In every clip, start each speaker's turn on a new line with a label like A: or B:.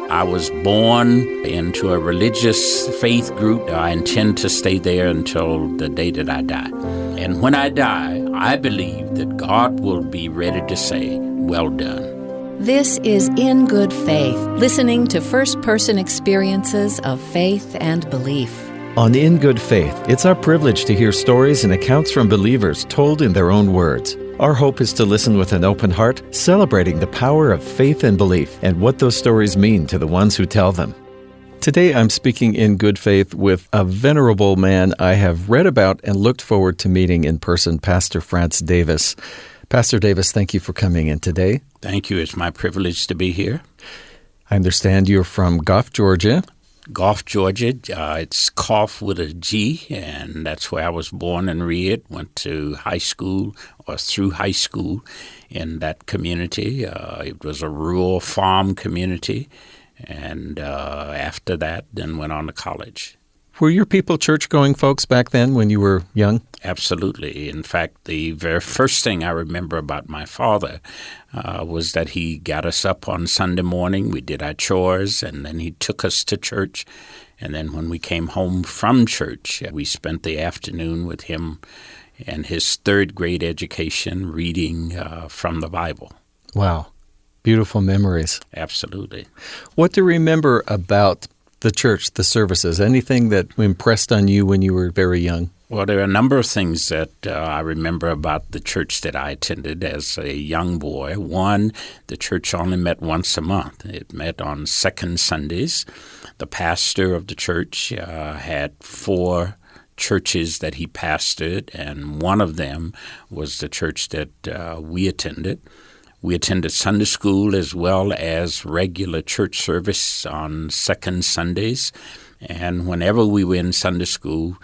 A: I was born into a religious faith group. I intend to stay there until the day that I die. And when I die, I believe that God will be ready to say, well done.
B: This is In Good Faith, listening to first-person experiences of faith and belief.
C: On In Good Faith, it's our privilege to hear stories and accounts from believers told in their own words. Our hope is to listen with an open heart, celebrating the power of faith and belief and what those stories mean to the ones who tell them. Today I'm speaking in good faith with a venerable man I have read about and looked forward to meeting in person, Pastor Franz Davis. Pastor Davis, thank you for coming in today.
A: Thank you. It's my privilege to be here.
C: I understand you're from Gough, Georgia.
A: Gough, Georgia. It's Gough with a G, and that's where I was born and reared. Went to high school or through high school in that community. It was a rural farm community, and after that, then went on to college.
C: Were your people church-going folks back then when you were young?
A: Absolutely. In fact, the very first thing I remember about my father was that he got us up on Sunday morning. We did our chores, and then he took us to church. And then when we came home from church, we spent the afternoon with him and his third grade education reading from the Bible.
C: Wow. Beautiful memories.
A: Absolutely.
C: What do you remember about the church, the services? Anything that impressed on you when you were very young?
A: Well, there are a number of things that I remember about the church that I attended as a young boy. One, the church only met once a month. It met on second Sundays. The pastor of the church had 4 churches that he pastored, and one of them was the church that we attended. We attended Sunday school as well as regular church service on second Sundays. And whenever we were in Sunday school,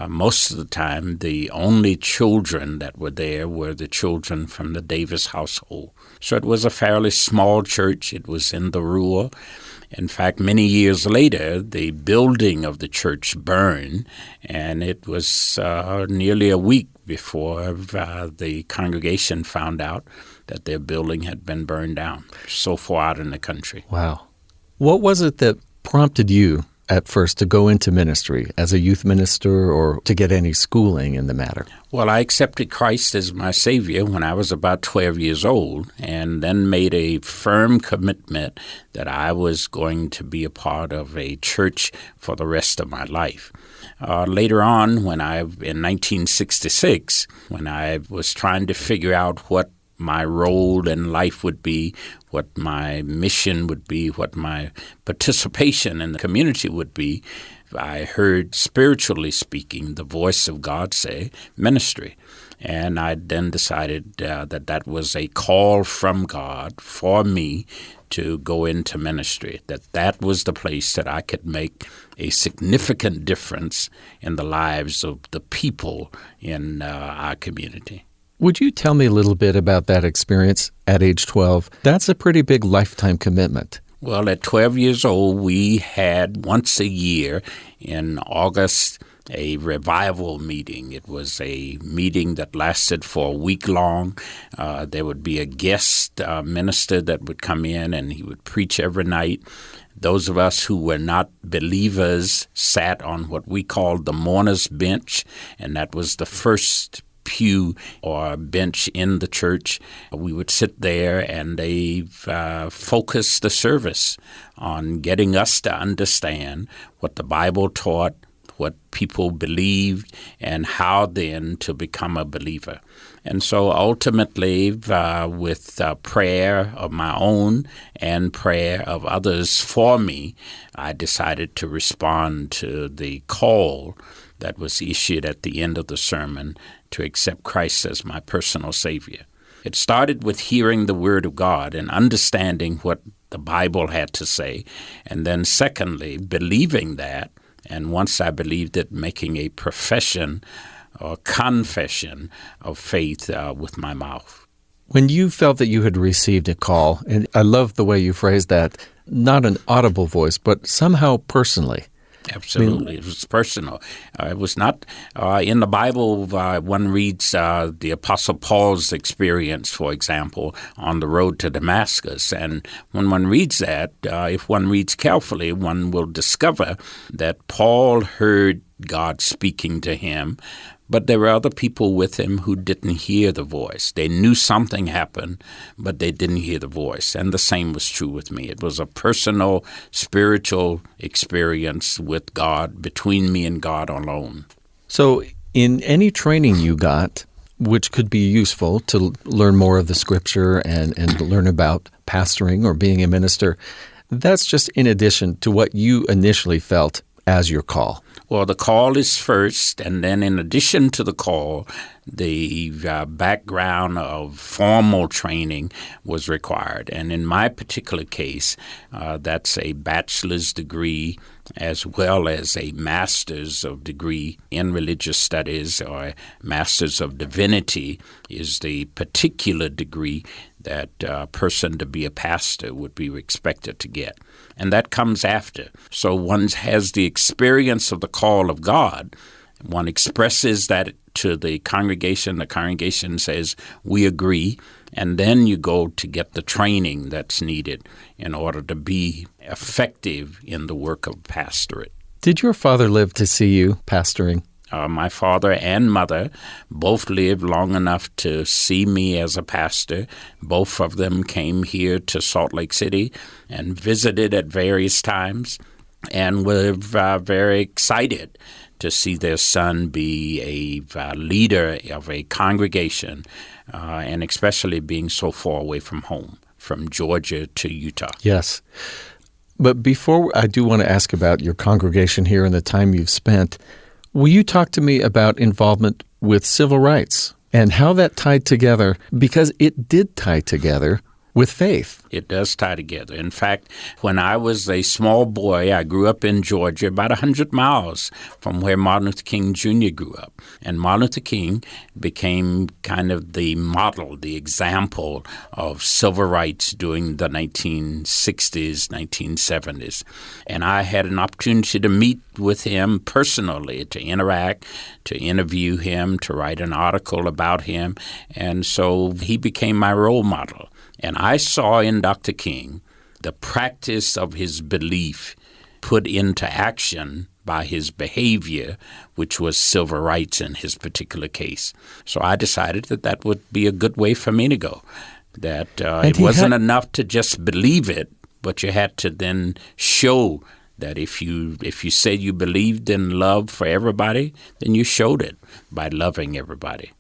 A: most of the time, the only children that were there were the children from the Davis household. So it was a fairly small church. It was in the rural. In fact, many years later, the building of the church burned, and it was nearly a week before the congregation found out that their building had been burned down, so far out in the country.
C: Wow. What was it that prompted you at first to go into ministry as a youth minister or to get any schooling in the matter?
A: Well, I accepted Christ as my Savior when I was about 12 years old, and then made a firm commitment that I was going to be a part of a church for the rest of my life. Later on, in 1966, when I was trying to figure out what my role in life would be, what my mission would be, what my participation in the community would be, I heard, spiritually speaking, the voice of God say, ministry. And I then decided that was a call from God for me to go into ministry, that was the place that I could make a significant difference in the lives of the people in our community.
C: Would you tell me a little bit about that experience at age 12? That's a pretty big lifetime commitment.
A: Well, at 12 years old, we had once a year in August a revival meeting. It was a meeting that lasted for a week long. There would be a guest minister that would come in, and he would preach every night. Those of us who were not believers sat on what we called the mourner's bench, and that was the first pew or bench in the church. We would sit there, and they focused the service on getting us to understand what the Bible taught, what people believed, and how then to become a believer. And so ultimately, with prayer of my own and prayer of others for me, I decided to respond to the call that was issued at the end of the sermon to accept Christ as my personal Savior. It started with hearing the Word of God and understanding what the Bible had to say, and then secondly, believing that, and once I believed it, making a profession or confession of faith with my mouth.
C: When you felt that you had received a call, and I love the way you phrased that, not an audible voice, but somehow personally,
A: Absolutely. It was personal. It was not in the Bible. One reads the Apostle Paul's experience, for example, on the road to Damascus. And when one reads that, if one reads carefully, one will discover that Paul heard God speaking to him, but there were other people with him who didn't hear the voice. They knew something happened, but they didn't hear the voice. And the same was true with me. It was a personal, spiritual experience with God, between me and God alone.
C: So in any training you got, which could be useful to learn more of the Scripture and learn about pastoring or being a minister, that's just in addition to what you initially felt as your call.
A: Well, the call is first, and then in addition to the call, the background of formal training was required. And in my particular case, that's a bachelor's degree as well as a master's of degree in religious studies, or a master's of divinity is the particular degree that a person to be a pastor would be expected to get. And that comes after. So one has the experience of the call of God. One expresses that to the congregation. The congregation says, we agree. And then you go to get the training that's needed in order to be effective in the work of pastorate.
C: Did your father live to see you pastoring?
A: My father and mother both lived long enough to see me as a pastor. Both of them came here to Salt Lake City and visited at various times, and were very excited to see their son be a leader of a congregation, and especially being so far away from home, from Georgia to Utah.
C: Yes. But before I do want to ask about your congregation here and the time you've spent, will you talk to me about involvement with civil rights and how that tied together, because it did tie together with faith?
A: It does tie together. In fact, when I was a small boy, I grew up in Georgia, about 100 miles from where Martin Luther King Jr. grew up. And Martin Luther King became kind of the model, the example of civil rights during the 1960s, 1970s. And I had an opportunity to meet with him personally, to interact, to interview him, to write an article about him. And so he became my role model. And I saw in Dr. King the practice of his belief put into action by his behavior, which was civil rights in his particular case. So I decided that that would be a good way for me to go, that it wasn't enough to just believe it, but you had to then show that if you said you believed in love for everybody, then you showed it by loving everybody.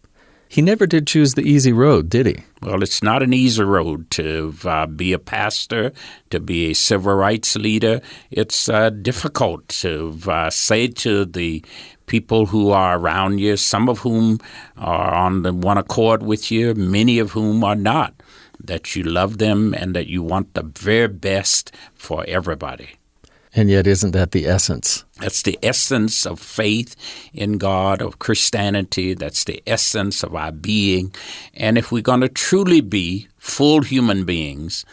C: He never did choose the easy road, did he?
A: Well, it's not an easy road to be a pastor, to be a civil rights leader. It's difficult to say to the people who are around you, some of whom are on the one accord with you, many of whom are not, that you love them and that you want the very best for everybody.
C: And yet, isn't that the essence?
A: That's the essence of faith in God, of Christianity. That's the essence of our being. And if we're going to truly be full human beings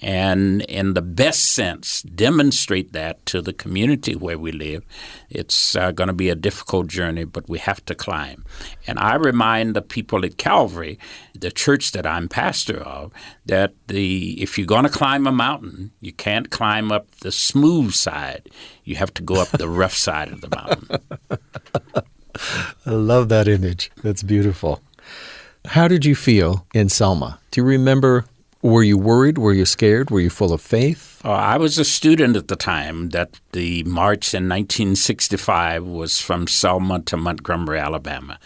A: and in the best sense demonstrate that to the community where we live, it's going to be a difficult journey, but we have to climb. And I remind the people at Calvary, the church that I'm pastor of, that if you're going to climb a mountain, you can't climb up the smooth side. You have to go up the rough side of the mountain.
C: I love that image. That's beautiful. How did you feel in Selma? Do you remember? Were you worried? Were you scared? Were you full of faith?
A: I was a student at the time that the march in 1965 was from Selma to Montgomery, Alabama.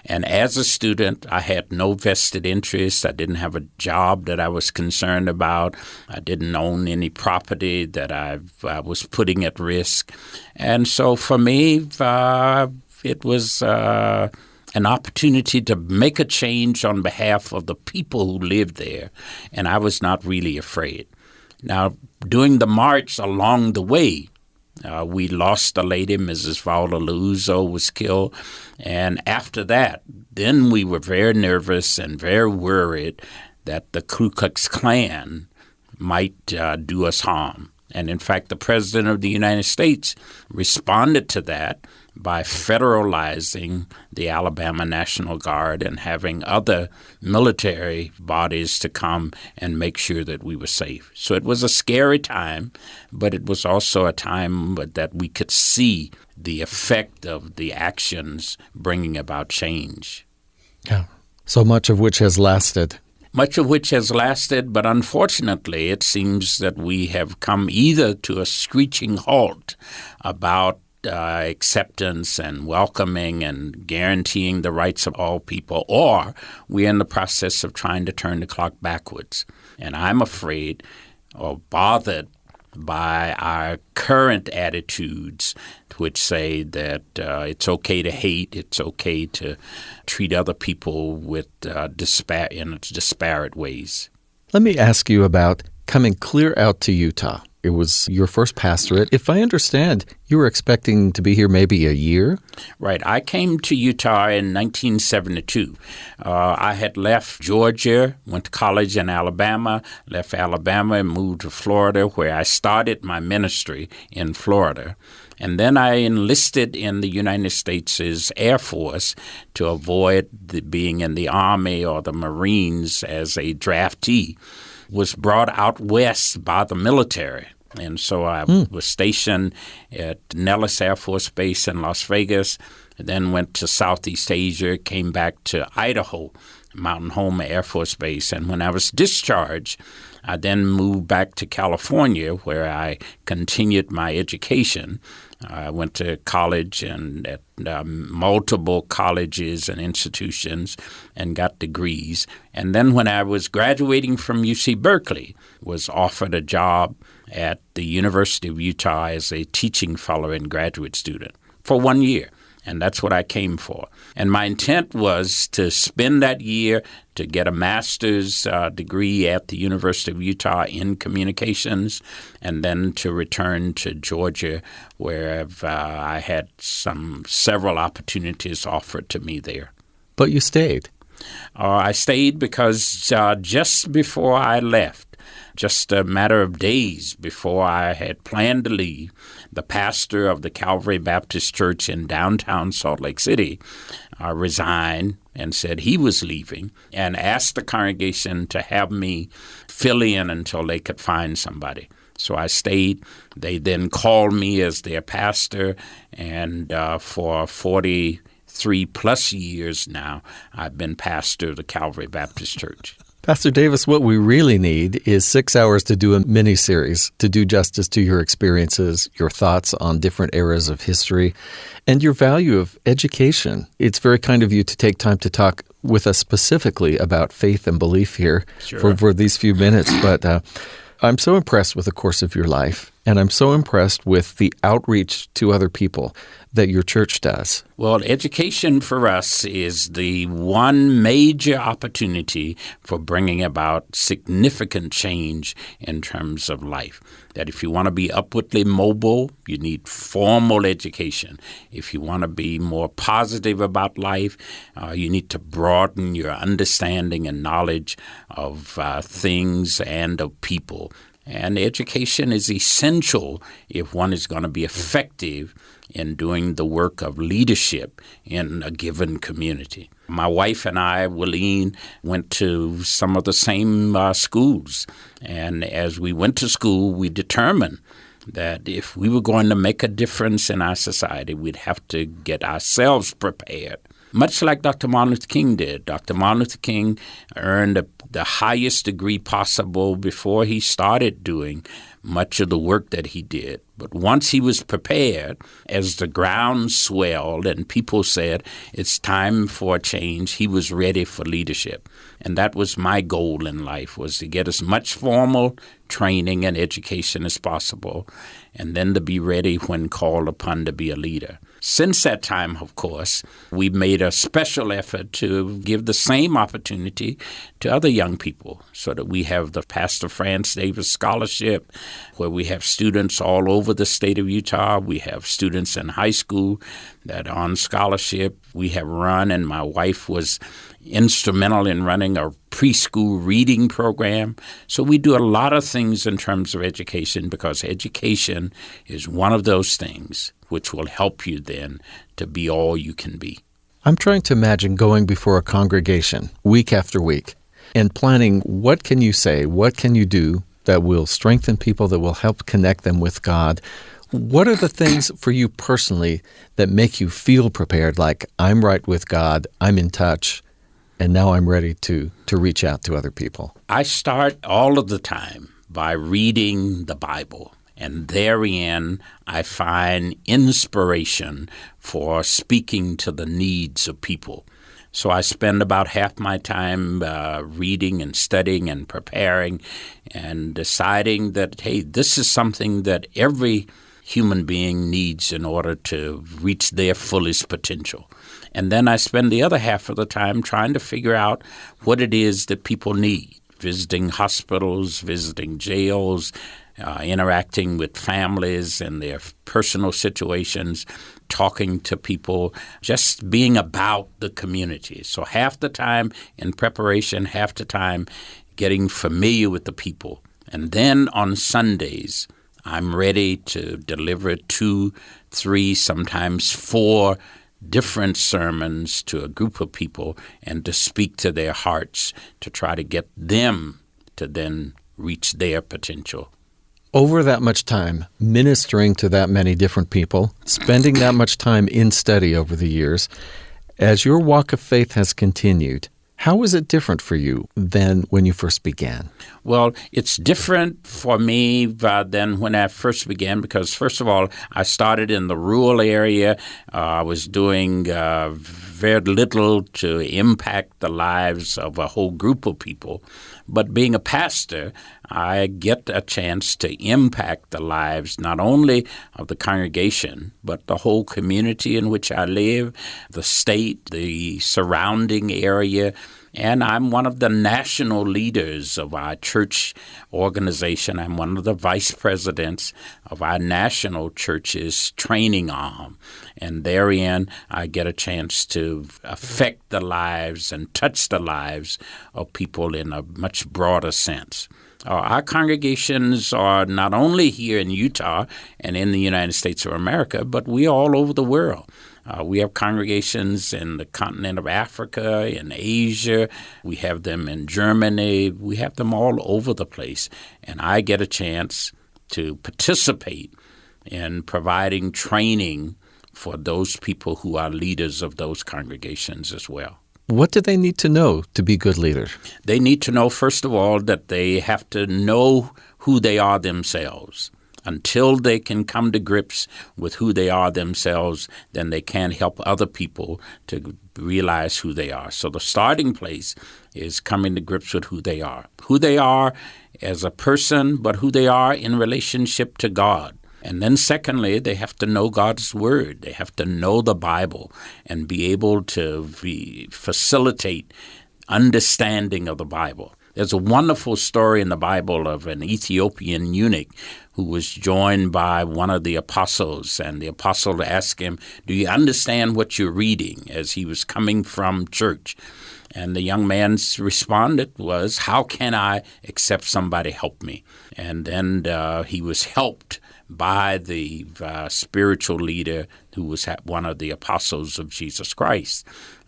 A: And as a student, I had no vested interest. I didn't have a job that I was concerned about. I didn't own any property that I was putting at risk. And so for me, it was an opportunity to make a change on behalf of the people who lived there, and I was not really afraid. Now, during the march along the way, we lost a lady, Mrs. Valda Luzo was killed, and after that, then we were very nervous and very worried that the Ku Klux Klan might do us harm. And in fact, the President of the United States responded to that by federalizing the Alabama National Guard and having other military bodies to come and make sure that we were safe. So it was a scary time, but it was also a time that we could see the effect of the actions bringing about change.
C: Yeah. So much of which has lasted.
A: Much of which has lasted, but unfortunately it seems that we have come either to a screeching halt about acceptance and welcoming and guaranteeing the rights of all people, or we're in the process of trying to turn the clock backwards. And I'm afraid or bothered by our current attitudes, which say that it's okay to hate, it's okay to treat other people with disparate ways.
C: Let me ask you about coming clear out to Utah. It was your first pastorate. If I understand, you were expecting to be here maybe a year?
A: Right. I came to Utah in 1972. I had left Georgia, went to college in Alabama, left Alabama and moved to Florida, where I started my ministry in Florida. And then I enlisted in the United States' Air Force to avoid being in the Army or the Marines as a draftee. Was brought out west by the military. And so I was stationed at Nellis Air Force Base in Las Vegas, then went to Southeast Asia, came back to Idaho, Mountain Home Air Force Base. And when I was discharged, I then moved back to California, where I continued my education. I went to college and at multiple colleges and institutions and got degrees. And then when I was graduating from UC Berkeley, was offered a job at the University of Utah as a teaching fellow and graduate student for 1 year. And that's what I came for. And my intent was to spend that year to get a master's degree at the University of Utah in communications, and then to return to Georgia, where I had several opportunities offered to me there.
C: But you stayed.
A: I stayed because just before I left, just a matter of days before I had planned to leave, the pastor of the Calvary Baptist Church in downtown Salt Lake City resigned and said he was leaving and asked the congregation to have me fill in until they could find somebody. So I stayed. They then called me as their pastor, and for 43-plus years now, I've been pastor of the Calvary Baptist Church.
C: Pastor Davis, what we really need is 6 hours to do a mini-series to do justice to your experiences, your thoughts on different eras of history, and your value of education. It's very kind of you to take time to talk with us specifically about faith and belief here for these few minutes. But I'm so impressed with the course of your life, and I'm so impressed with the outreach to other people that your church does.
A: Well, education for us is the one major opportunity for bringing about significant change in terms of life. That if you want to be upwardly mobile, you need formal education. If you want to be more positive about life, you need to broaden your understanding and knowledge of things and of people. And education is essential if one is going to be effective in doing the work of leadership in a given community. My wife and I, Willeen, went to some of the same schools. And as we went to school, we determined that if we were going to make a difference in our society, we'd have to get ourselves prepared. Much like Dr. Martin Luther King did. Dr. Martin Luther King earned the highest degree possible before he started doing much of the work that he did. But once he was prepared, as the ground swelled and people said, it's time for a change, he was ready for leadership. And that was my goal in life, was to get as much formal training and education as possible, and then to be ready when called upon to be a leader. Since that time, of course, we've made a special effort to give the same opportunity to other young people, so that we have the Pastor France Davis Scholarship, where we have students all over the state of Utah. We have students in high school that are on scholarship. We have run, and my wife was instrumental in running a preschool reading program. So we do a lot of things in terms of education, because education is one of those things which will help you then to be all you can be.
C: I'm trying to imagine going before a congregation week after week and planning, what can you say, what can you do that will strengthen people, that will help connect them with God? What are the things for you personally that make you feel prepared, like I'm right with God, I'm in touch, and now I'm ready to reach out to other people?
A: I start all of the time by reading the Bible, and therein I find inspiration for speaking to the needs of people. So I spend about half my time reading and studying and preparing and deciding that, hey, this is something that every human being needs in order to reach their fullest potential. And then I spend the other half of the time trying to figure out what it is that people need, visiting hospitals, visiting jails, interacting with families and their personal situations, talking to people, just being about the community. So half the time in preparation, half the time getting familiar with the people. And then on Sundays, I'm ready to deliver 2, 3, sometimes 4 different sermons to a group of people and to speak to their hearts to try to get them to then reach their potential.
C: Over that much time, ministering to that many different people, spending that much time in study over the years, as your walk of faith has continued, how is it different for you than when you first began?
A: Well, it's different for me than when I first began because, first of all, I started in the rural area. I was doing very little to impact the lives of a whole group of people. But being a pastor, I get a chance to impact the lives not only of the congregation, but the whole community in which I live, the state, the surrounding area. And I'm one of the national leaders of our church organization. I'm one of the vice presidents of our national church's training arm. And therein, I get a chance to affect the lives and touch the lives of people in a much broader sense. Our congregations are not only here in Utah and in the United States of America, but we are all over the world. We have congregations in the continent of Africa, in Asia. We have them in Germany. We have them all over the place. And I get a chance to participate in providing training for those people who are leaders of those congregations as well.
C: What do they need to know to be good leaders?
A: They need to know, first of all, that they have to know who they are themselves. Until they can come to grips with who they are themselves, then they can't help other people to realize who they are. So the starting place is coming to grips with who they are as a person, but who they are in relationship to God. And then secondly, they have to know God's Word. They have to know the Bible and be able to facilitate understanding of the Bible. There's a wonderful story in the Bible of an Ethiopian eunuch who was joined by one of the apostles, and the apostle asked him, "Do you understand what you're reading?" as he was coming from church. And the young man's responded was, "How can I except somebody help me?" And then he was helped by the spiritual leader who was one of the apostles of Jesus Christ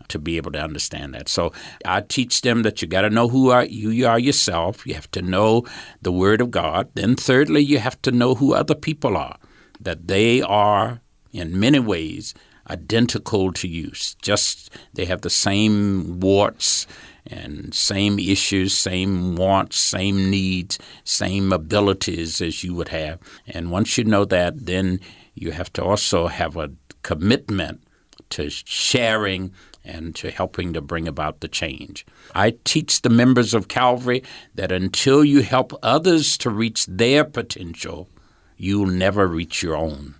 A: to be able to understand that. So I teach them that you got to know who you are yourself. You have to know the Word of God. Then thirdly, you have to know who other people are, that they are in many ways identical to you. Just they have the same warts and same issues, same wants, same needs, same abilities as you would have. And once you know that, then you have to also have a commitment to sharing and to helping to bring about the change. I teach the members of Calvary that until you help others to reach their potential, you'll never reach your own.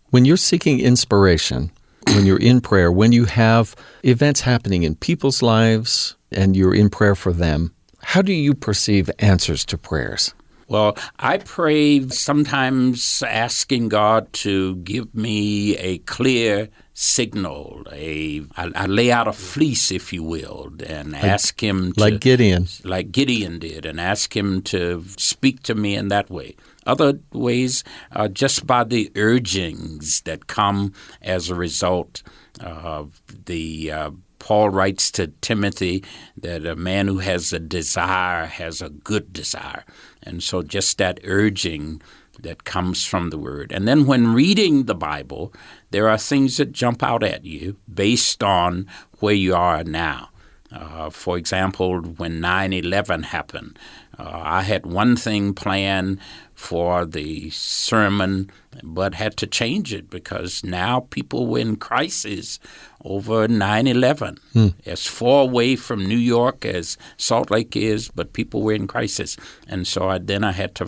C: When you're seeking inspiration, when you're in prayer, when you have events happening in people's lives and you're in prayer for them, how do you perceive answers to prayers?
A: Well, I pray sometimes asking God to give me a clear signal. I lay out a fleece, if you will, and ask him to...
C: Like Gideon.
A: Like Gideon did, and ask him to speak to me in that way. Other ways are just by the urgings that come as a result of Paul writes to Timothy that a man who has a desire has a good desire. And so just that urging that comes from the Word. And then when reading the Bible, there are things that jump out at you based on where you are now. For example, when 9/11 happened, I had one thing planned for the sermon, but had to change it because now people were in crisis over 9/11. As far away from New York as Salt Lake is, but people were in crisis. And so I had to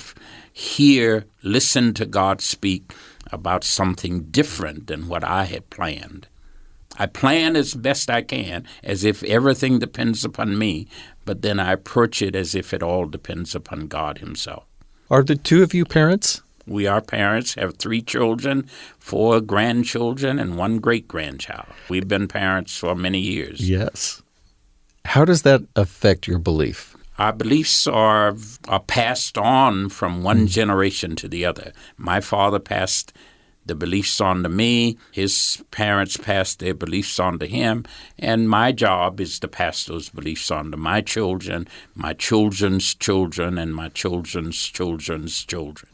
A: listen to God speak about something different than what I had planned. I plan as best I can, as if everything depends upon me, but then I approach it as if it all depends upon God himself.
C: Are the two of you parents?
A: We are parents, have 3 children, 4 grandchildren, and 1 great-grandchild. We've been parents for many years.
C: Yes. How does that affect your belief?
A: Our beliefs are passed on from one generation to the other. My father passed the beliefs on to me, his parents passed their beliefs on to him, and my job is to pass those beliefs on to my children, my children's children, and my children's children's children.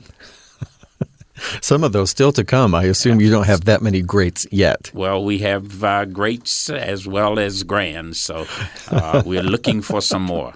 C: Some of those still to come. I assume you don't have that many greats yet.
A: Well, we have greats as well as grands, so we're looking for some more.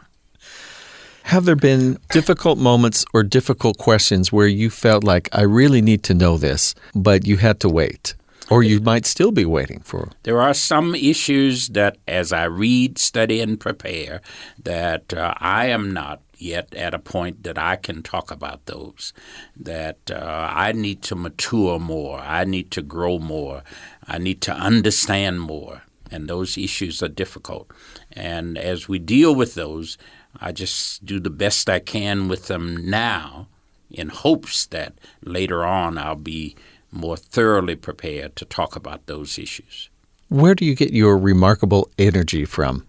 C: Have there been difficult moments or difficult questions where you felt like, I really need to know this, but you had to wait? Or you might still be waiting for?
A: There are some issues that as I read, study, and prepare, that I am not yet at a point that I can talk about those, that I need to mature more, I need to grow more, I need to understand more, and those issues are difficult. And as we deal with those, I just do the best I can with them now in hopes that later on I'll be more thoroughly prepared to talk about those issues.
C: Where do you get your remarkable energy from?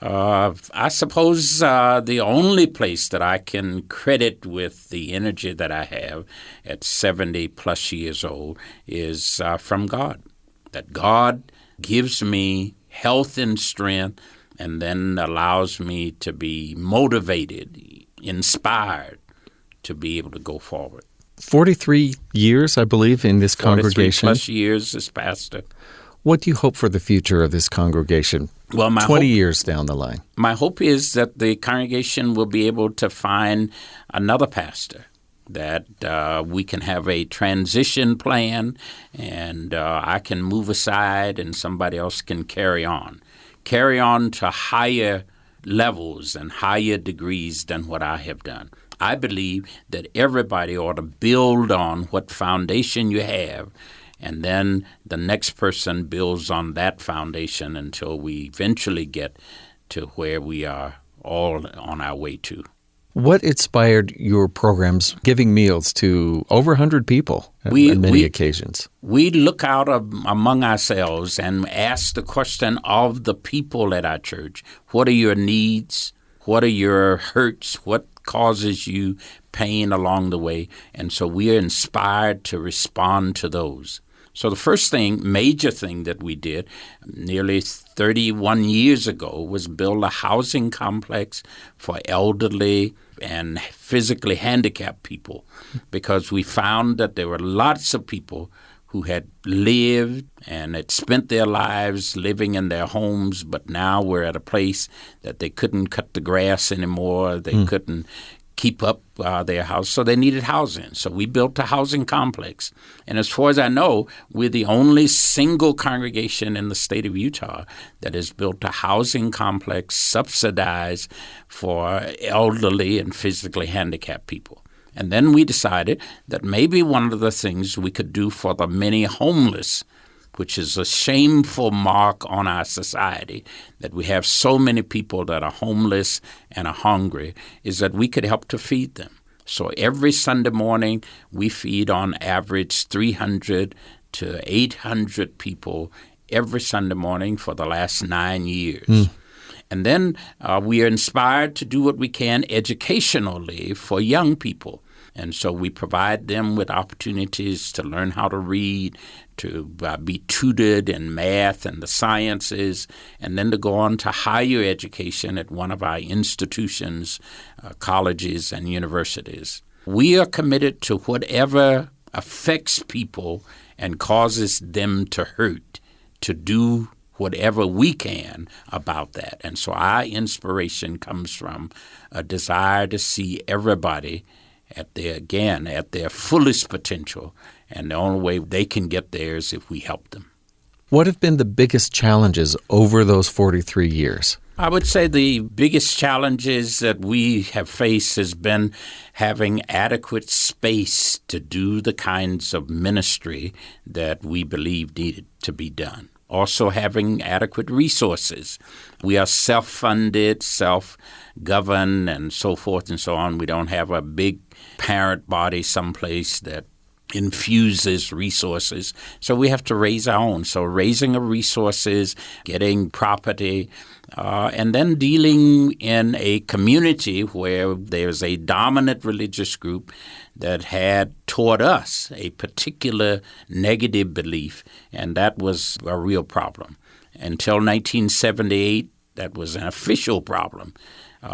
A: I suppose the only place that I can credit with the energy that I have at 70-plus years old is from God. That God gives me health and strength and then allows me to be motivated, inspired to be able to go forward. 43
C: years, I believe, in this congregation.
A: 43-plus years as pastor.
C: What do you hope for the future of this congregation?
A: Well,
C: 20 years down the line.
A: My hope is that the congregation will be able to find another pastor, that we can have a transition plan and I can move aside and somebody else can carry on to higher levels and higher degrees than what I have done. I believe that everybody ought to build on what foundation you have, and then the next person builds on that foundation until we eventually get to where we are all on our way to.
C: What inspired your programs, giving meals to over 100 people on many occasions?
A: We look out among ourselves and ask the question of the people at our church, what are your needs? What are your hurts? What causes you pain along the way? And so we are inspired to respond to those. So the first major thing that we did nearly 31 years ago was build a housing complex for elderly and physically handicapped people, because we found that there were lots of people who had lived and had spent their lives living in their homes, but now were at a place that they couldn't cut the grass anymore, they couldn't keep up their house, so they needed housing. So we built a housing complex. And as far as I know, we're the only single congregation in the state of Utah that has built a housing complex subsidized for elderly and physically handicapped people. And then we decided that maybe one of the things we could do for the many homeless, which is a shameful mark on our society, that we have so many people that are homeless and are hungry, is that we could help to feed them. So every Sunday morning, we feed on average 300 to 800 people every Sunday morning for the last 9 years. And then we are inspired to do what we can educationally for young people. And so we provide them with opportunities to learn how to read, to be tutored in math and the sciences, and then to go on to higher education at one of our institutions, colleges and universities. We are committed to whatever affects people and causes them to hurt, to do whatever we can about that. And so our inspiration comes from a desire to see everybody at their fullest potential. And the only way they can get there is if we help them.
C: What have been the biggest challenges over those 43 years?
A: I would say the biggest challenges that we have faced has been having adequate space to do the kinds of ministry that we believe needed to be done. Also having adequate resources. We are self-funded, self-governed, and so forth and so on. We don't have a big parent body someplace that infuses resources. So we have to raise our own. So raising of resources, getting property, and then dealing in a community where there's a dominant religious group that had taught us a particular negative belief, and that was a real problem. Until 1978, that was an official problem.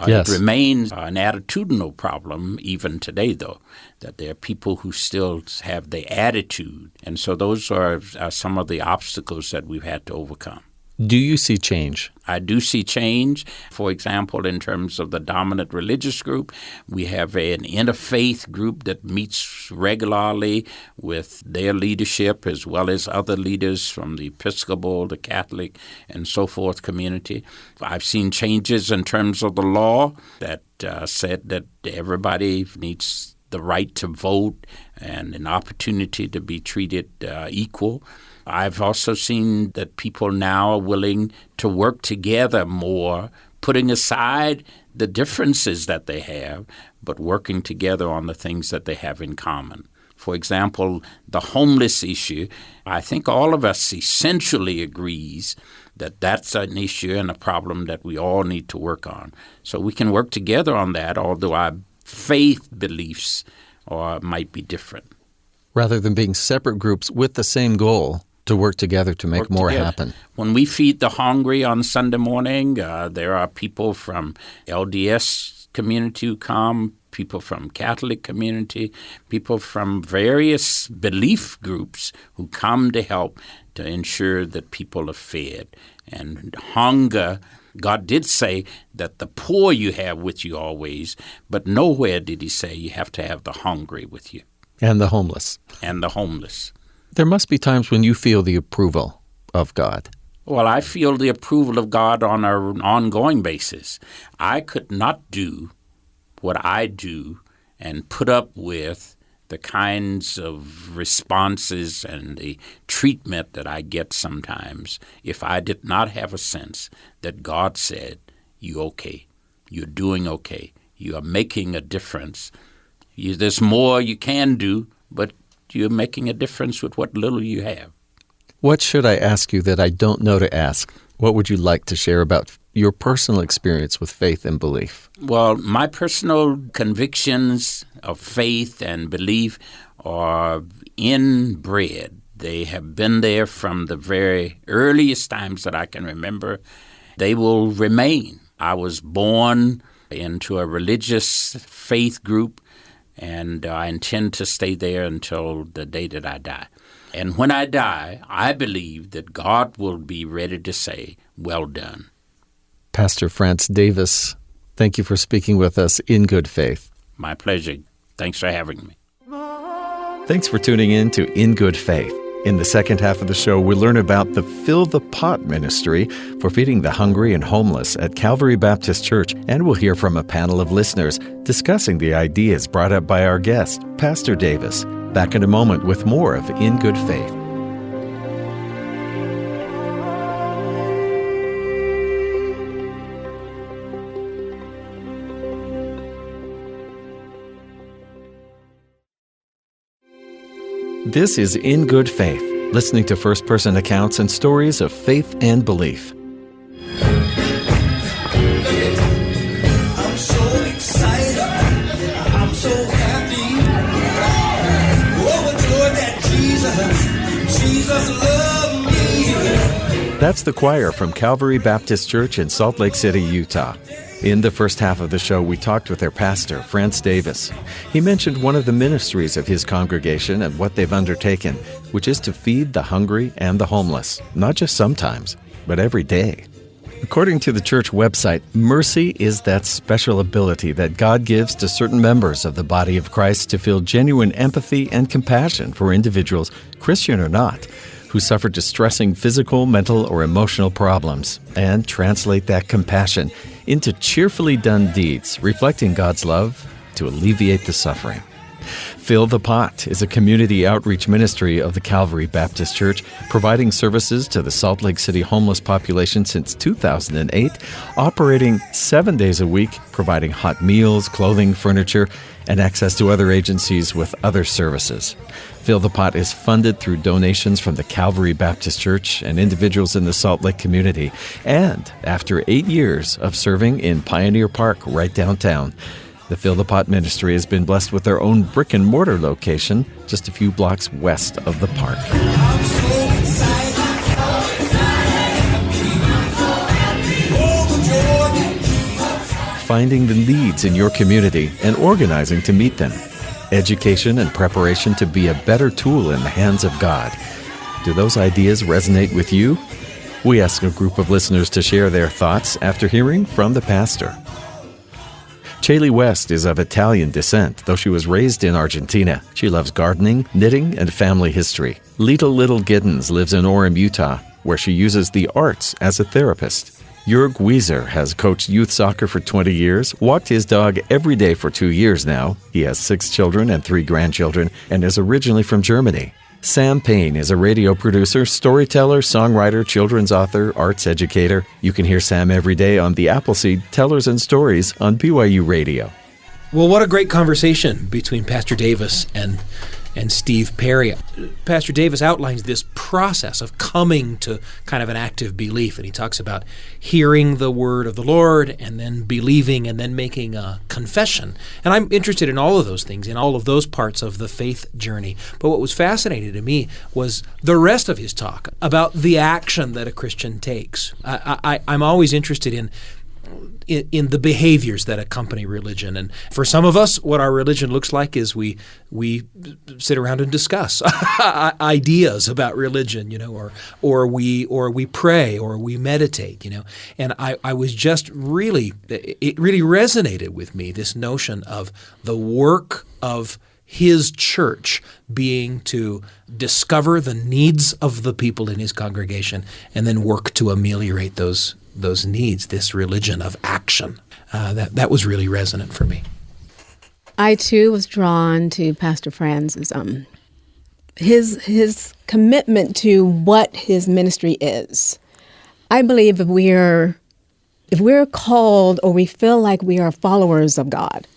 C: Yes.
A: It remains an attitudinal problem even today, though, that there are people who still have the attitude. And so those are some of the obstacles that we've had to overcome.
C: Do you see change?
A: I do see change. For example, in terms of the dominant religious group, we have an interfaith group that meets regularly with their leadership as well as other leaders from the Episcopal, the Catholic, and so forth community. I've seen changes in terms of the law that said that everybody needs the right to vote and an opportunity to be treated equal. I've also seen that people now are willing to work together more, putting aside the differences that they have, but working together on the things that they have in common. For example, the homeless issue, I think all of us essentially agrees that that's an issue and a problem that we all need to work on. So we can work together on that, although our faith beliefs might be different.
C: Rather than being separate groups with the same goal, to work together to make more happen.
A: When we feed the hungry on Sunday morning, there are people from LDS community who come, people from Catholic community, people from various belief groups who come to help to ensure that people are fed. And hunger, God did say that the poor you have with you always, but nowhere did he say you have to have the hungry with you.
C: And the homeless.
A: And the homeless.
C: There must be times when you feel the approval of God.
A: Well, I feel the approval of God on an ongoing basis. I could not do what I do and put up with the kinds of responses and the treatment that I get sometimes if I did not have a sense that God said, "You okay, you're doing okay, you are making a difference. There's more you can do, but you're making a difference with what little you have."
C: What should I ask you that I don't know to ask? What would you like to share about your personal experience with faith and belief?
A: Well, my personal convictions of faith and belief are inbred. They have been there from the very earliest times that I can remember. They will remain. I was born into a religious faith group, and I intend to stay there until the day that I die. And when I die, I believe that God will be ready to say, "Well done."
C: Pastor France Davis, thank you for speaking with us in good faith.
A: My pleasure. Thanks for having me.
C: Thanks for tuning in to In Good Faith. In the second half of the show, we'll learn about the Fill the Pot ministry for feeding the hungry and homeless at Calvary Baptist Church, and we'll hear from a panel of listeners discussing the ideas brought up by our guest, Pastor Davis. Back in a moment with more of In Good Faith. This is In Good Faith, listening to first-person accounts and stories of faith and belief.
D: I'm so excited. I'm so happy. Overjoyed that Jesus loved me.
C: That's the choir from Calvary Baptist Church in Salt Lake City, Utah. In the first half of the show, we talked with their pastor, Franz Davis. He mentioned one of the ministries of his congregation and what they've undertaken, which is to feed the hungry and the homeless, not just sometimes, but every day. According to the church website, mercy is that special ability that God gives to certain members of the body of Christ to feel genuine empathy and compassion for individuals, Christian or not, who suffer distressing physical, mental, or emotional problems, and translate that compassion into cheerfully done deeds, reflecting God's love to alleviate the suffering. Fill the Pot is a community outreach ministry of the Calvary Baptist Church, providing services to the Salt Lake City homeless population since 2008, operating 7 days a week, providing hot meals, clothing, furniture, and access to other agencies with other services. Fill the Pot is funded through donations from the Calvary Baptist Church and individuals in the Salt Lake community. And after 8 years of serving in Pioneer Park right downtown, the Fill the Pot ministry has been blessed with their own brick-and-mortar location just a few blocks west of the park.
D: I'm so excited. Overjoyed that
C: Finding the needs in your community and organizing to meet them. Education and preparation to be a better tool in the hands of God. Do those ideas resonate with you? We ask a group of listeners to share their thoughts after hearing from the pastor. Chaley West is of Italian descent, though she was raised in Argentina. She loves gardening, knitting, and family history. Little Giddens lives in Orem, Utah, where she uses the arts as a therapist. Jörg Wieser has coached youth soccer for 20 years, walked his dog every day for 2 years now. He has 6 children and 3 grandchildren, and is originally from Germany. Sam Payne is a radio producer, storyteller, songwriter, children's author, arts educator. You can hear Sam every day on the Appleseed Tellers and Stories on BYU Radio.
E: Well, what a great conversation between Pastor Davis and Steve Perry. Pastor Davis outlines this process of coming to kind of an active belief, and he talks about hearing the word of the Lord and then believing and then making a confession. And I'm interested in all of those things, in all of those parts of the faith journey. But what was fascinating to me was the rest of his talk about the action that a Christian takes. I'm always interested in the behaviors that accompany religion. And for some of us, what our religion looks like is we sit around and discuss ideas about religion, or we pray or we meditate, And I was just it really resonated with me, this notion of the work of his church being to discover the needs of the people in his congregation and then work to ameliorate those needs, this religion of action. That was really resonant for me.
F: I too was drawn to Pastor Franz's his commitment to what his ministry is. I believe if we're called or we feel like we are followers of God,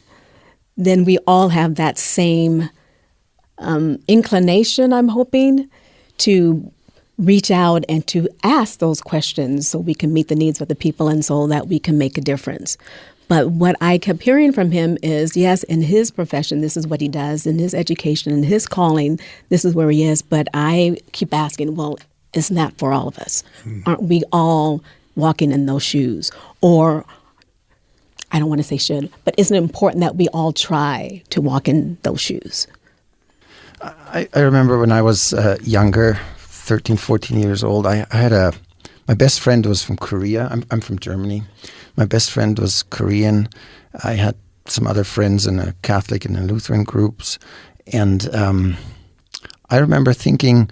F: then we all have that same inclination, I'm hoping, to reach out and to ask those questions so we can meet the needs of the people and so that we can make a difference. But what I kept hearing from him is, yes, in his profession, this is what he does. In his education, in his calling, this is where he is. But I keep asking, well, isn't that for all of us? Aren't we all walking in those shoes? Or, I don't want to say should, but isn't it important that we all try to walk in those shoes?
G: I remember when I was younger, 13, 14 years old, I had my best friend was from Korea. I'm from Germany. My best friend was Korean. I had some other friends in a Catholic and a Lutheran groups. And I remember thinking,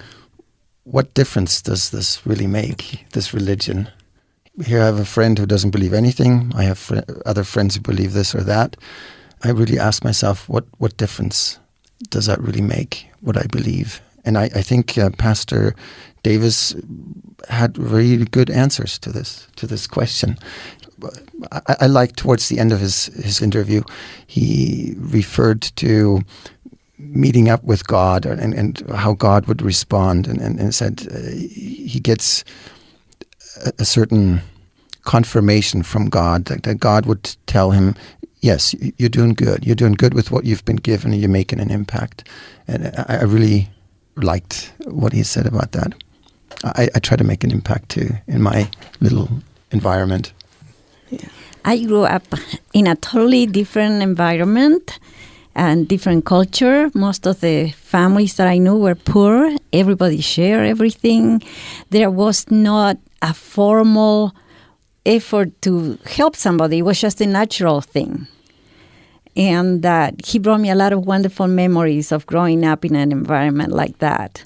G: what difference does this really make, this religion? Here I have a friend who doesn't believe anything. I have other friends who believe this or that. I really asked myself, what difference does that really make, what I believe? And I think Pastor Davis had really good answers to this question. I like towards the end of his interview, he referred to meeting up with God and how God would respond, and said he gets a certain confirmation from God that God would tell him, yes, you're doing good. You're doing good with what you've been given, and you're making an impact. And I really liked what he said about that. I try to make an impact too in my little environment.
H: Yeah. I grew up in a totally different environment and different culture. Most of the families that I knew were poor. Everybody shared everything. There was not a formal effort to help somebody. It was just a natural thing. And he brought me a lot of wonderful memories of growing up in an environment like that.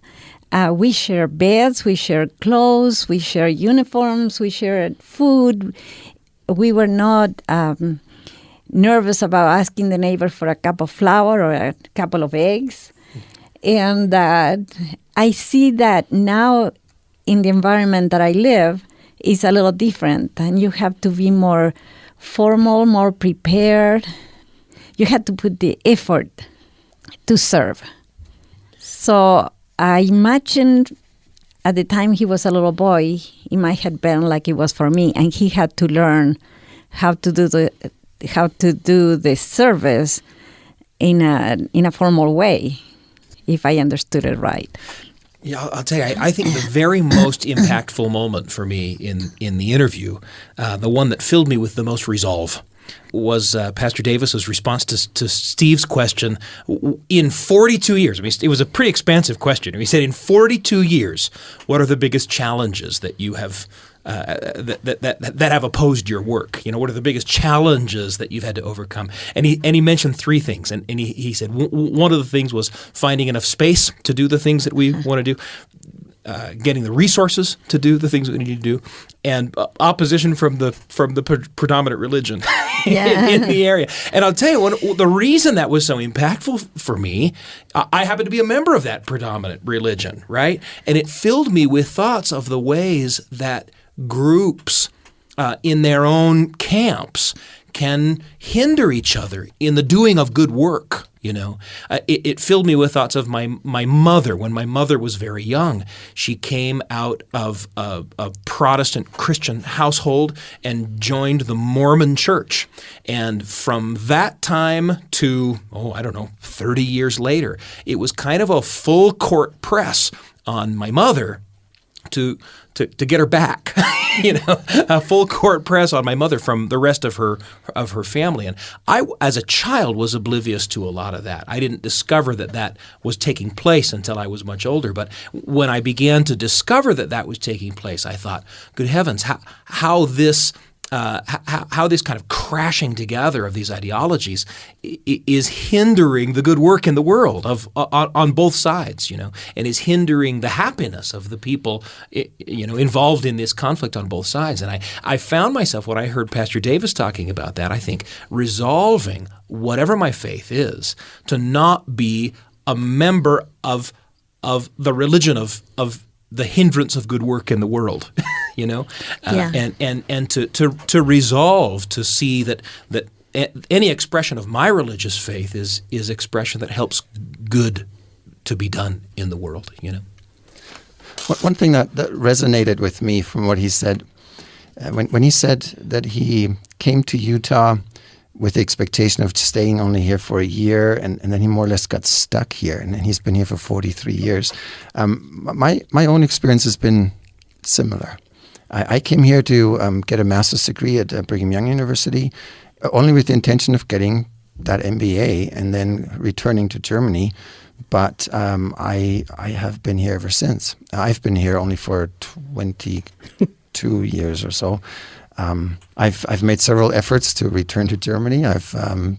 H: We shared beds, we shared clothes, we shared uniforms, we shared food. We were not nervous about asking the neighbor for a cup of flour or a couple of eggs. And I see that now in the environment that I live is a little different. And you have to be more formal, more prepared. You have to put the effort to serve. So I imagine at the time he was a little boy, it might have been like it was for me, and he had to learn how to do the service in a formal way, if I understood it right.
E: Yeah, I'll tell you, I think the very most impactful moment for me in the interview, the one that filled me with the most resolve, was Pastor Davis's response to Steve's question. In 42 years, I mean, it was a pretty expansive question. He said, in 42 years, what are the biggest challenges that you have that have opposed your work? You know, what are the biggest challenges that you've had to overcome? And he mentioned three things. And he said one of the things was finding enough space to do the things that we want to do. Getting the resources to do the things that we need to do, and opposition from the predominant religion in the area. And I'll tell you, the reason that was so impactful for me, I happen to be a member of that predominant religion, right? And it filled me with thoughts of the ways that groups in their own camps can hinder each other in the doing of good work. You know, it filled me with thoughts of my mother. When my mother was very young, she came out of a Protestant Christian household and joined the Mormon Church. And from that time to, 30 years later, it was kind of a full court press on my mother to get her back, a full court press on my mother from the rest of her family. And I, as a child, was oblivious to a lot of that. I didn't discover that was taking place until I was much older. But when I began to discover that was taking place, I thought, good heavens, how this kind of crashing together of these ideologies is hindering the good work in the world on both sides, and is hindering the happiness of the people, involved in this conflict on both sides. And I found myself, when I heard Pastor Davis talking about that, I think resolving whatever my faith is to not be a member of the religion of the hindrance of good work in the world, and to resolve to see that any expression of my religious faith is expression that helps good to be done in the world.
G: One thing that resonated with me from what he said, when he said that he came to Utah with the expectation of staying only here for a year, and then he more or less got stuck here, and he's been here for 43 years. My own experience has been similar. I came here to get a master's degree at Brigham Young University, only with the intention of getting that MBA and then returning to Germany. But I have been here ever since. I've been here only for 22 years or so. I've made several efforts to return to Germany. I've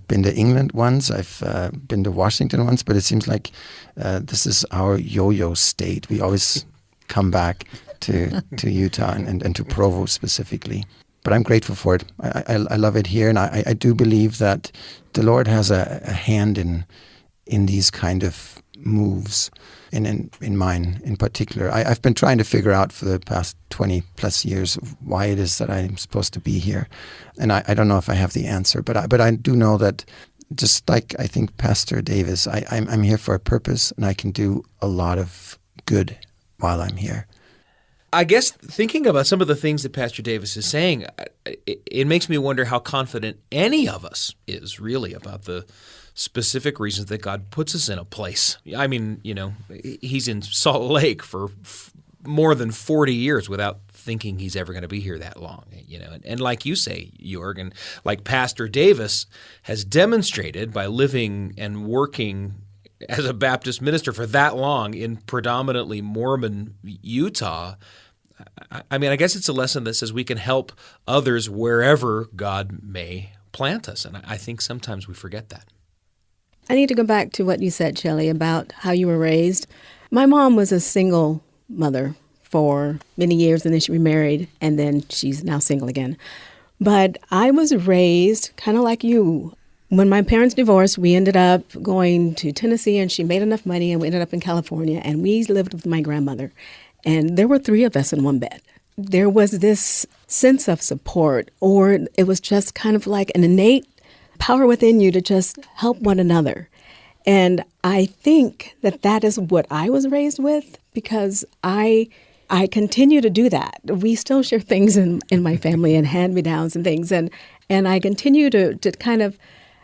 G: been to England once. I've been to Washington once. But it seems like this is our yo-yo state. We always come back to Utah and to Provo specifically. But I'm grateful for it. I love it here, and I do believe that the Lord has a hand in these kind of moves, and in mine in particular. I've been trying to figure out for the past 20 plus years why it is that I'm supposed to be here. And I don't know if I have the answer, but I do know that just like I think Pastor Davis, I'm here for a purpose, and I can do a lot of good while I'm here.
E: I guess thinking about some of the things that Pastor Davis is saying, it makes me wonder how confident any of us is really about the specific reasons that God puts us in a place. I mean, he's in Salt Lake for more than 40 years without thinking he's ever going to be here that long, And like you say, Jorg, like Pastor Davis has demonstrated by living and working as a Baptist minister for that long in predominantly Mormon Utah, I mean, I guess it's a lesson that says we can help others wherever God may plant us. And I think sometimes we forget that.
F: I need to go back to what you said, Shelley, about how you were raised. My mom was a single mother for many years, and then she remarried, and then she's now single again. But I was raised kind of like you. When my parents divorced, we ended up going to Tennessee, and she made enough money, and we ended up in California, and we lived with my grandmother. And there were 3 of us in one bed. There was this sense of support, or it was just kind of like an innate power within you to just help one another. And I think that is what I was raised with, because I continue to do that. We still share things in my family and hand-me-downs and things. And I continue to kind of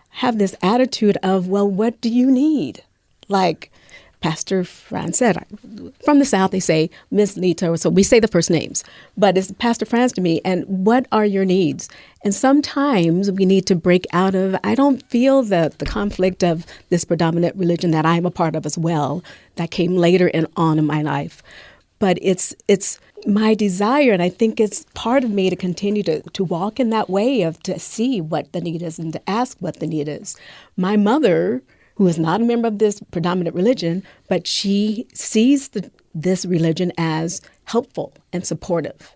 F: have this attitude of, well, what do you need? Like Pastor Franz said, from the South, they say Miss Lita, so we say the first names, but it's Pastor Franz to me, and what are your needs? And sometimes we need to break out of, I don't feel the conflict of this predominant religion that I'm a part of as well, that came later on in my life. But it's my desire, and I think it's part of me to continue to walk in that way of to see what the need is and to ask what the need is. My mother, who is not a member of this predominant religion, but she sees this religion as helpful and supportive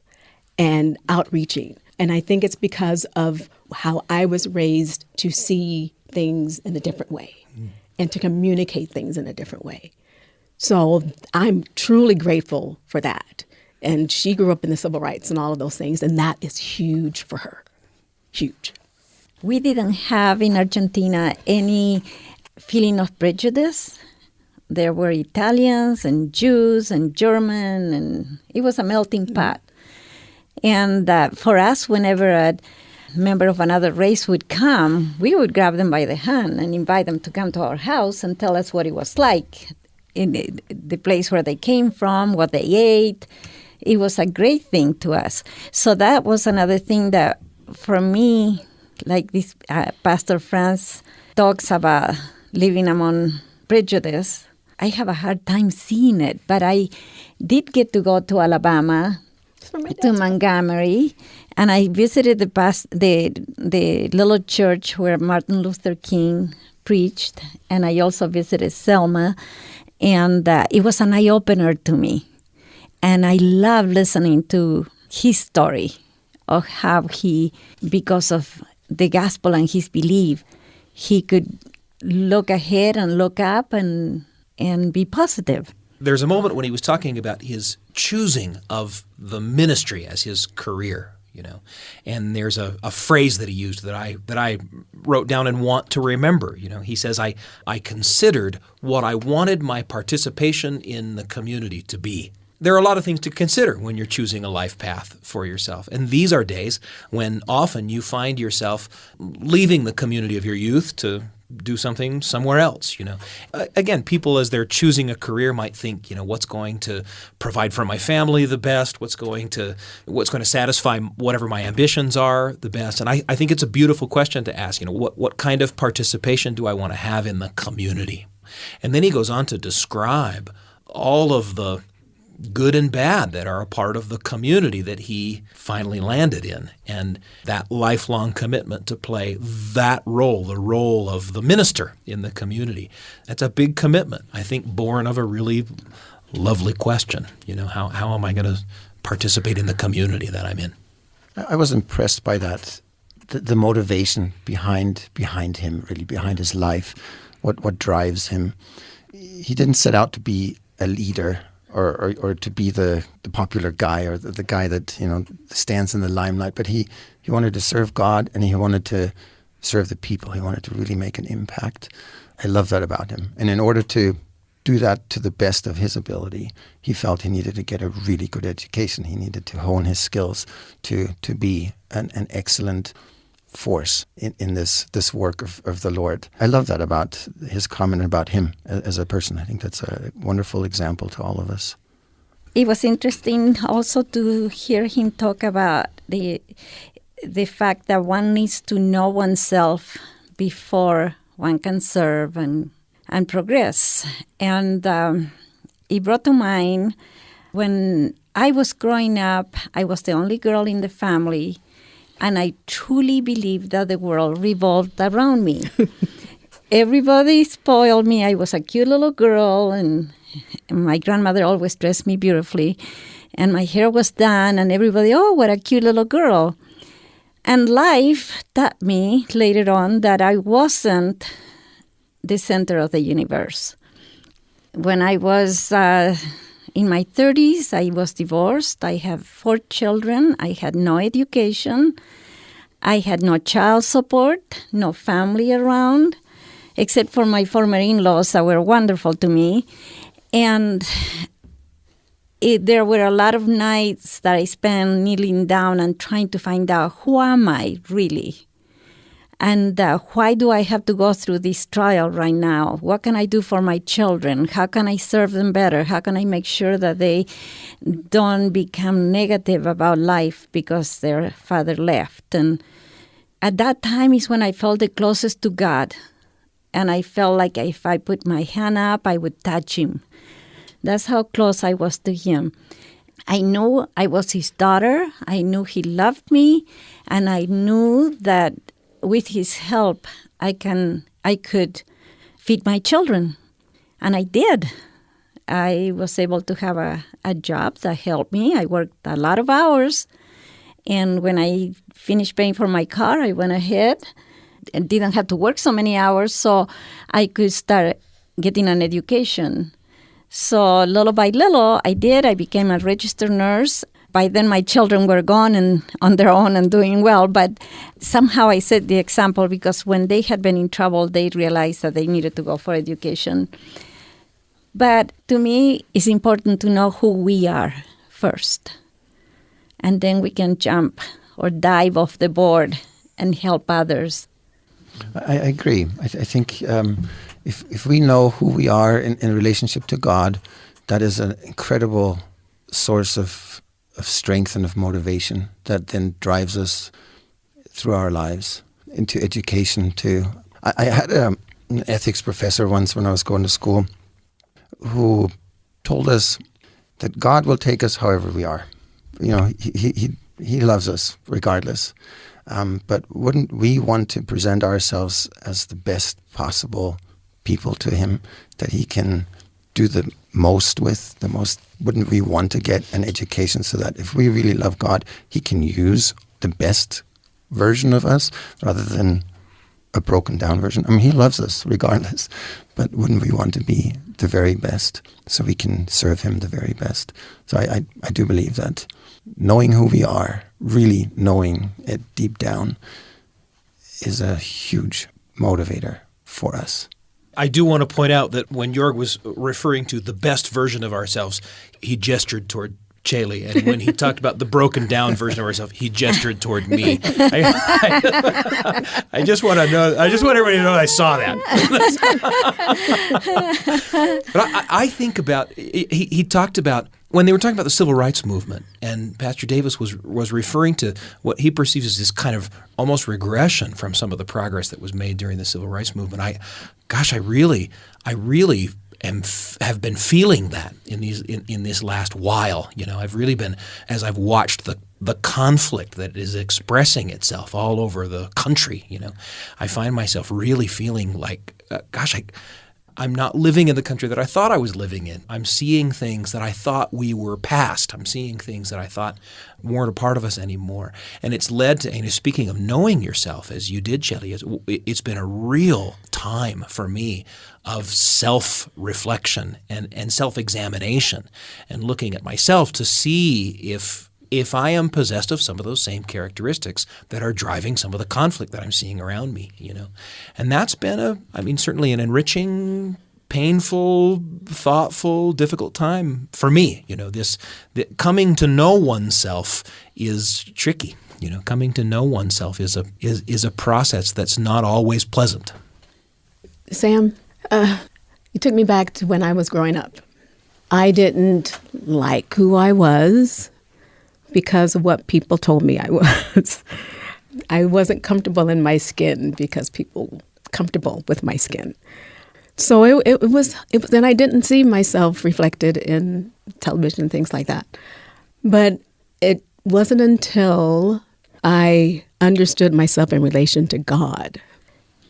F: and outreaching. And I think it's because of how I was raised to see things in a different way and to communicate things in a different way. So I'm truly grateful for that. And she grew up in the civil rights and all of those things, and that is huge for her. Huge.
H: We didn't have in Argentina any feeling of prejudice. There were Italians and Jews and German, and it was a melting pot. And for us, whenever a member of another race would come, we would grab them by the hand and invite them to come to our house and tell us what it was like in the place where they came from, what they ate. It was a great thing to us. So that was another thing that, for me, like this Pastor Franz talks about living among prejudice, I have a hard time seeing it. But I did get to go to Alabama, to Montgomery, and I visited the little church where Martin Luther King preached, and I also visited Selma, and it was an eye-opener to me. And I love listening to his story of how he, because of the gospel and his belief, he could look ahead and look up and be positive.
E: There's a moment when he was talking about his choosing of the ministry as his career, and there's a phrase that he used that I wrote down and want to remember. He says, I considered what I wanted my participation in the community to be. There are a lot of things to consider when you're choosing a life path for yourself. And these are days when often you find yourself leaving the community of your youth to do something somewhere else, Again, people as they're choosing a career might think, what's going to provide for my family the best, what's going to satisfy whatever my ambitions are the best. And I think it's a beautiful question to ask, what kind of participation do I want to have in the community? And then he goes on to describe all of the good and bad that are a part of the community that he finally landed in, and that lifelong commitment to play that role, the role of the minister in the community. That's a big commitment, I think, born of a really lovely question. How am I going to participate in the community that I'm in?
G: I was impressed by that, the motivation behind him, really behind his life, what drives him. He didn't set out to be a leader or to be the popular guy or the guy that stands in the limelight, but he wanted to serve God, and he wanted to serve the people. He wanted to really make an impact. I love that about him. And in order to do that to the best of his ability, he felt he needed to get a really good education. He needed to hone his skills to be an excellent force in this work of the Lord. I love that about his comment about him as a person. I think that's a wonderful example to all of us.
H: It was interesting also to hear him talk about the fact that one needs to know oneself before one can serve and progress. And it brought to mind when I was growing up, I was the only girl in the family, and I truly believed that the world revolved around me. Everybody spoiled me. I was a cute little girl, and my grandmother always dressed me beautifully, and my hair was done, and everybody, oh, what a cute little girl. And life taught me later on that I wasn't the center of the universe. When I was in my 30s, I was divorced. I have 4 children. I had no education. I had no child support, no family around, except for my former in-laws that were wonderful to me. And there were a lot of nights that I spent kneeling down and trying to find out, who am I really? And why do I have to go through this trial right now? What can I do for my children? How can I serve them better? How can I make sure that they don't become negative about life because their father left? And at that time is when I felt the closest to God. And I felt like if I put my hand up, I would touch him. That's how close I was to him. I knew I was his daughter. I knew he loved me. And I knew that with his help, I could feed my children. And I did. I was able to have a job that helped me. I worked a lot of hours. And when I finished paying for my car, I went ahead and didn't have to work so many hours, so I could start getting an education. So little by little, I did. I became a registered nurse. By then, my children were gone and on their own and doing well. But somehow I set the example because when they had been in trouble, they realized that they needed to go for education. But to me, it's important to know who we are first. And then we can jump or dive off the board and help others.
G: I agree. I think if we know who we are in relationship to God, that is an incredible source of strength and of motivation that then drives us through our lives into education too. I had an ethics professor once when I was going to school who told us that God will take us however we are. You know, he loves us regardless. But wouldn't we want to present ourselves as the best possible people to him that he can do the most with, wouldn't we want to get an education so that if we really love God, he can use the best version of us rather than a broken down version? I mean, he loves us regardless, but wouldn't we want to be the very best so we can serve him the very best? So I do believe that knowing who we are, really knowing it deep down, is a huge motivator for us.
E: I do want to point out that when Jorg was referring to the best version of ourselves, he gestured toward Chaley, and when he talked about the broken down version of ourselves, he gestured toward me. I just want to know. I just want everybody to know I saw that. But I think about he talked about when they were talking about the civil rights movement, and Pastor Davis was referring to what he perceives as this kind of almost regression from some of the progress that was made during the civil rights movement. I really have been feeling that in this last while. You know, I've really been, as I've watched the conflict that is expressing itself all over the country. You know, I find myself really feeling like, I'm not living in the country that I thought I was living in. I'm seeing things that I thought we were past. I'm seeing things that I thought weren't a part of us anymore. And it's led to, and speaking of knowing yourself, as you did, Shelley, it's been a real time for me of self-reflection and self-examination and looking at myself to see if if I am possessed of some of those same characteristics that are driving some of the conflict that I'm seeing around me, And that's been certainly an enriching, painful, thoughtful, difficult time for me. Coming to know oneself is tricky. Coming to know oneself is a process that's not always pleasant.
F: Sam, you took me back to when I was growing up. I didn't like who I was because of what people told me I was. I wasn't comfortable in my skin because people were comfortable with my skin. So it was, and I didn't see myself reflected in television and things like that. But it wasn't until I understood myself in relation to God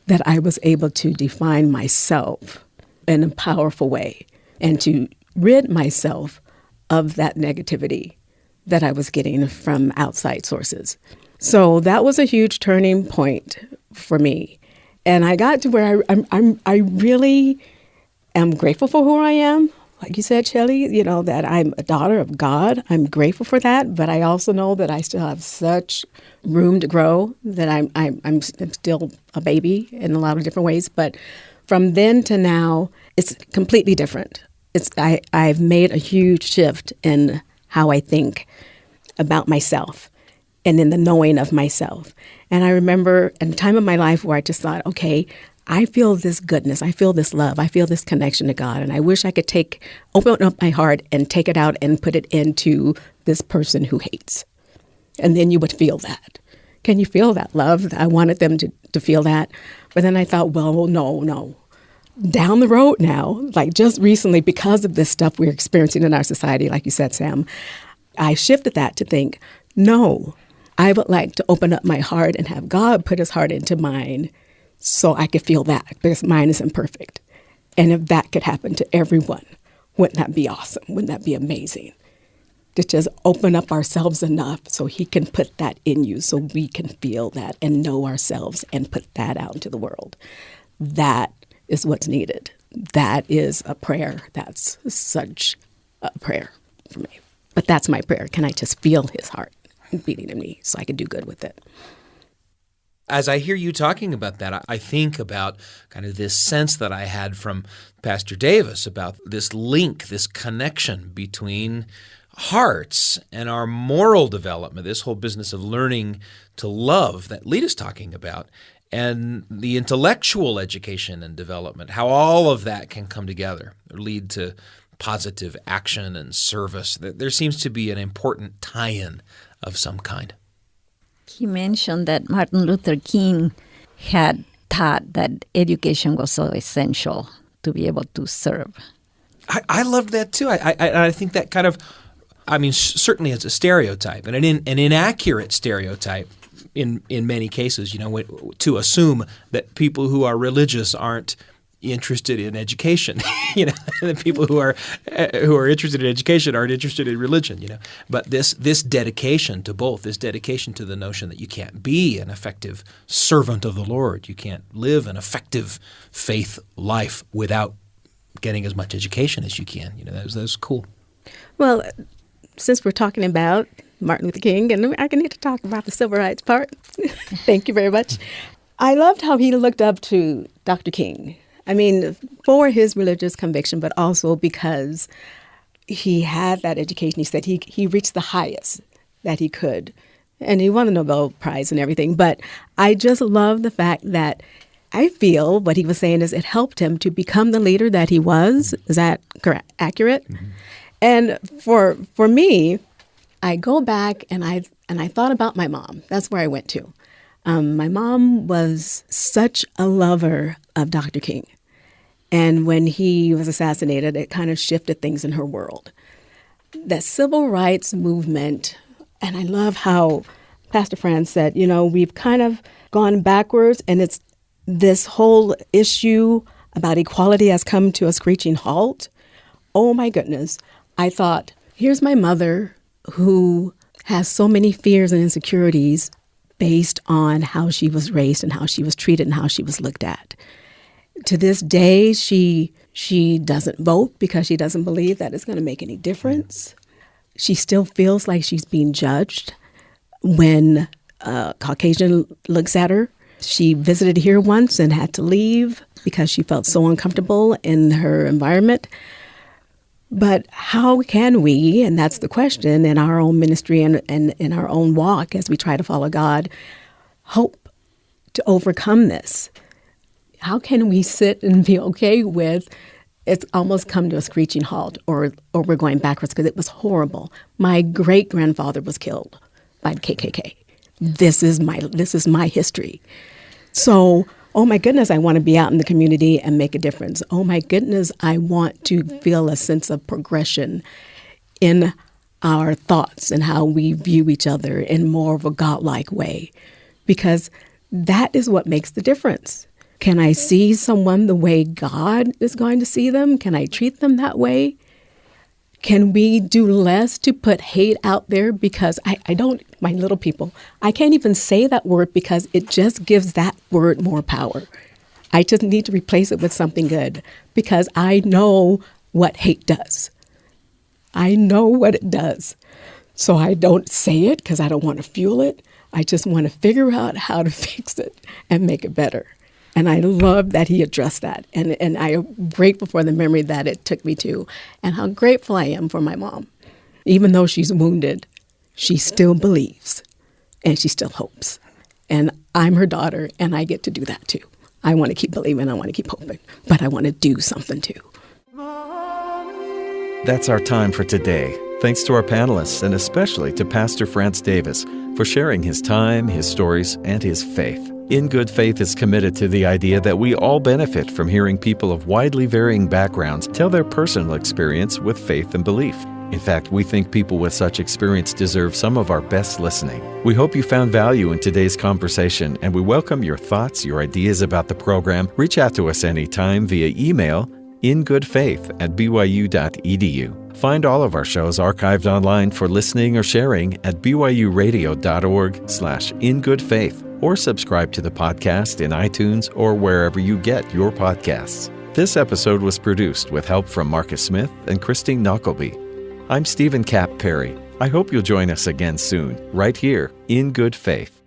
F: that I was able to define myself in a powerful way and to rid myself of that negativity that I was getting from outside sources. So that was a huge turning point for me. And I got to where I really am grateful for who I am. Like you said, Shelley, that I'm a daughter of God. I'm grateful for that. But I also know that I still have such room to grow, that I'm still a baby in a lot of different ways. But from then to now, it's completely different. I've made a huge shift in how I think about myself and in the knowing of myself. And I remember a time in my life where I just thought, okay, I feel this goodness, I feel this love, I feel this connection to God, and I wish I could open up my heart and take it out and put it into this person who hates. And then you would feel that. Can you feel that love? I wanted them to feel that. But then I thought, well, no. Down the road now, like just recently, because of this stuff we're experiencing in our society, like you said, Sam, I shifted that to think, no, I would like to open up my heart and have God put his heart into mine so I could feel that, because mine is imperfect. And if that could happen to everyone, wouldn't that be awesome? Wouldn't that be amazing? To just open up ourselves enough so he can put that in you so we can feel that and know ourselves and put that out into the world. That is what's needed. That is a prayer. That's such a prayer for me. But that's my prayer. Can I just feel his heart beating in me so I can do good with it?
E: As I hear you talking about that, I think about kind of this sense that I had from Pastor Davis about this link, this connection between hearts and our moral development, this whole business of learning to love that Lita's talking about, and the intellectual education and development, how all of that can come together or lead to positive action and service. There seems to be an important tie-in of some kind.
H: He mentioned that Martin Luther King had taught that education was so essential to be able to serve.
E: I loved that too. I think that kind of, certainly it's a stereotype, and an inaccurate stereotype in many cases, to assume that people who are religious aren't interested in education, and people who are interested in education aren't interested in religion, But this dedication to both, this dedication to the notion that you can't be an effective servant of the Lord, you can't live an effective faith life without getting as much education as you can. That was cool.
F: Well, since we're talking about Martin Luther King, and I need to talk about the civil rights part. Thank you very much. I loved how he looked up to Dr. King. For his religious conviction, but also because he had that education. He said he reached the highest that he could, and he won the Nobel Prize and everything. But I just love the fact that I feel what he was saying is it helped him to become the leader that he was. Is that correct? Accurate? Mm-hmm. And for me, I go back and I thought about my mom. That's where I went to. My mom was such a lover of Dr. King. And when he was assassinated, it kind of shifted things in her world. The civil rights movement, and I love how Pastor Franz said, we've kind of gone backwards, and it's this whole issue about equality has come to a screeching halt. Oh my goodness. I thought, here's my mother who has so many fears and insecurities based on how she was raised and how she was treated and how she was looked at. To this day, she doesn't vote because she doesn't believe that it's going to make any difference. she still feels like she's being judged when a Caucasian looks at her. She visited here once and had to leave because she felt so uncomfortable in her environment. But how can we, and that's the question, in our own ministry and in our own walk as we try to follow God, hope to overcome this? How can we sit and be okay with it's almost come to a screeching halt or we're going backwards because it was horrible? My great-grandfather was killed by the KKK. This is my history. So, oh my goodness, I want to be out in the community and make a difference. Oh my goodness, I want to feel a sense of progression in our thoughts and how we view each other in more of a godlike way, because that is what makes the difference. Can I see someone the way God is going to see them? Can I treat them that way? Can we do less to put hate out there? Because I don't, my little people, I can't even say that word because it just gives that word more power. I just need to replace it with something good because I know what hate does. I know what it does. So I don't say it because I don't want to fuel it. I just want to figure out how to fix it and make it better. And I love that he addressed that. And I am grateful for the memory that it took me to and how grateful I am for my mom. Even though she's wounded, she still believes and she still hopes. And I'm her daughter and I get to do that too. I want to keep believing, I want to keep hoping, but I want to do something too.
C: That's our time for today. Thanks to our panelists and especially to Pastor France Davis for sharing his time, his stories, and his faith. In Good Faith is committed to the idea that we all benefit from hearing people of widely varying backgrounds tell their personal experience with faith and belief. In fact, we think people with such experience deserve some of our best listening. We hope you found value in today's conversation, and we welcome your thoughts, your ideas about the program. Reach out to us anytime via email ingoodfaith@byu.edu. Find all of our shows archived online for listening or sharing at byuradio.org/ingoodfaith. Or subscribe to the podcast in iTunes or wherever you get your podcasts. This episode was produced with help from Marcus Smith and Christine Knockleby. I'm Stephen Cap Perry. I hope you'll join us again soon, right here in Good Faith.